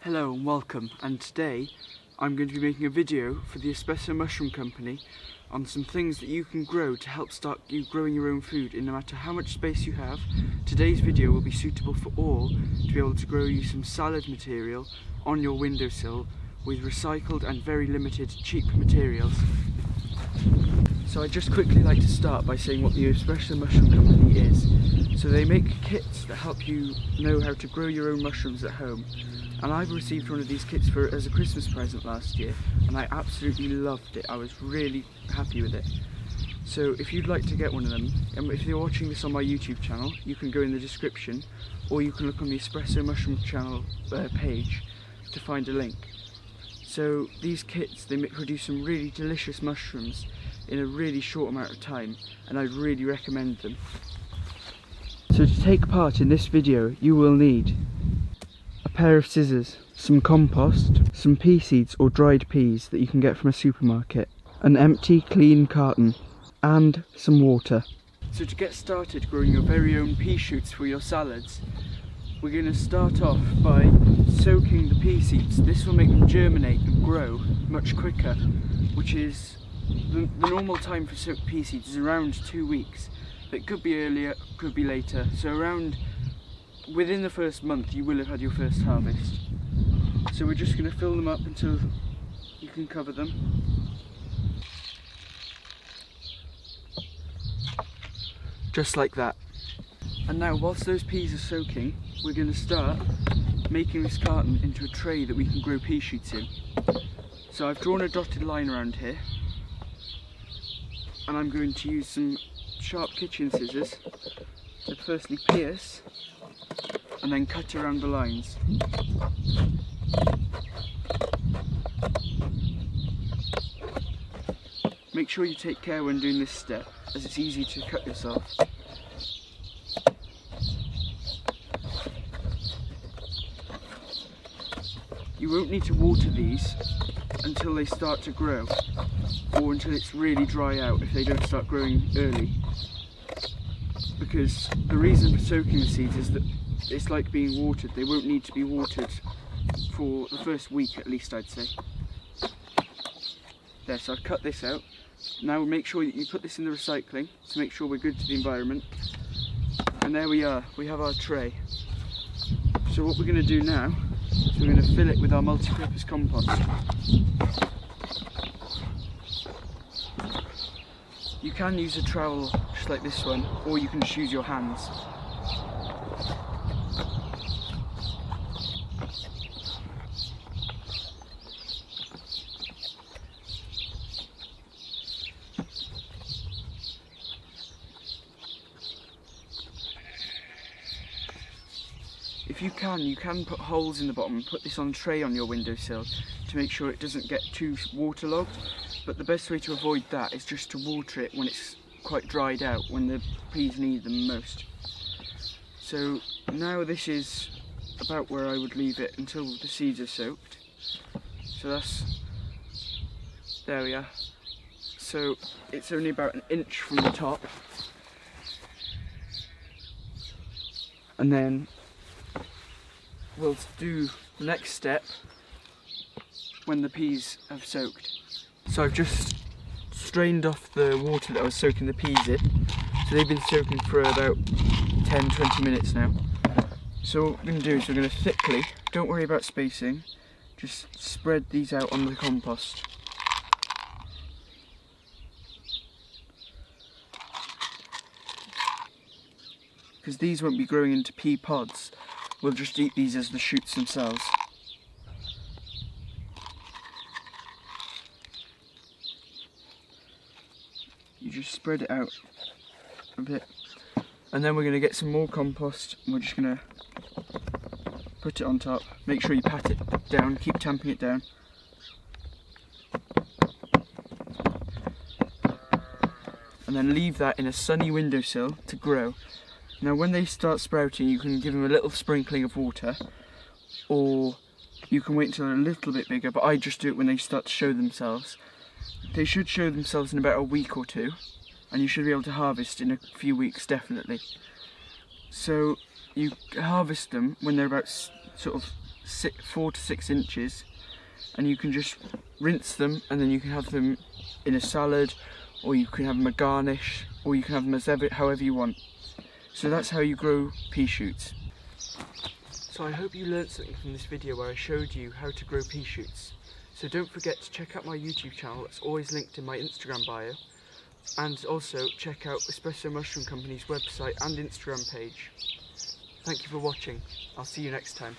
Hello and welcome, and today I'm going to be making a video for the Espresso Mushroom Company on some things that you can grow to help start you growing your own food in no matter how much space you have. Today's video will be suitable for all to be able to grow you some salad material on your windowsill with recycled and very limited cheap materials. So I'd just quickly like to start by saying what the Espresso Mushroom Company is. So they make kits that help you know how to grow your own mushrooms at home. And I've received one of these kits as a Christmas present last year, and I absolutely loved it. I was really happy with it. So if you'd like to get one of them, and if you're watching this on my YouTube channel, you can go in the description, or you can look on the Espresso Mushroom channel page to find a link. So these kits, they produce some really delicious mushrooms in a really short amount of time, and I'd really recommend them. So to take part in this video, you will need a pair of scissors, some compost, some pea seeds or dried peas that you can get from a supermarket, an empty clean carton, and some water. So to get started growing your very own pea shoots for your salads, we're going to start off by soaking the pea seeds. This will make them germinate and grow much quicker, which is the normal time for soaked pea seeds is around 2 weeks. It could be earlier, could be later, so within the first month you will have had your first harvest. So we're just going to fill them up until you can cover them. Just like that. And now whilst those peas are soaking, we're going to start making this carton into a tray that we can grow pea shoots in. So I've drawn a dotted line around here, and I'm going to use some sharp kitchen scissors to firstly pierce and then cut around the lines. Make sure you take care when doing this step, as it's easy to cut yourself. You won't need to water these until they start to grow, or until it's really dry out if they don't start growing early. Because the reason for soaking the seeds is that it's like being watered. They won't need to be watered for the first week at least, I'd say. There, so I've cut this out. Now make sure that you put this in the recycling to make sure we're good to the environment. And there we are, we have our tray. So what we're going to do now is we're going to fill it with our multi-purpose compost. You can use a trowel just like this one, or you can just use your hands. If you can put holes in the bottom and put this on a tray on your windowsill to make sure it doesn't get too waterlogged. But the best way to avoid that is just to water it when it's quite dried out, when the peas need them most. So now this is about where I would leave it until the seeds are soaked. So there we are. So it's only about an inch from the top. And then we'll do the next step when the peas have soaked. So I've just strained off the water that I was soaking the peas in. So they've been soaking for about 10-20 minutes now. So what we're going to do is we're going to thickly, don't worry about spacing, just spread these out on the compost. Because these won't be growing into pea pods, we'll just eat these as the shoots themselves. You just spread it out a bit, and then we're going to get some more compost and we're just going to put it on top. Make sure you pat it down, keep tamping it down. And then leave that in a sunny windowsill to grow. Now when they start sprouting, you can give them a little sprinkling of water, or you can wait until they're a little bit bigger, but I just do it when they start to show themselves. They should show themselves in about a week or two, and you should be able to harvest in a few weeks definitely. So you harvest them when they're about sort of 4 to 6 inches, and you can just rinse them, and then you can have them in a salad, or you can have them a garnish, or you can have them as however you want. So that's how you grow pea shoots. So I hope you learnt something from this video where I showed you how to grow pea shoots. So don't forget to check out my YouTube channel, it's always linked in my Instagram bio. And also check out Espresso Mushroom Company's website and Instagram page. Thank you for watching. I'll see you next time.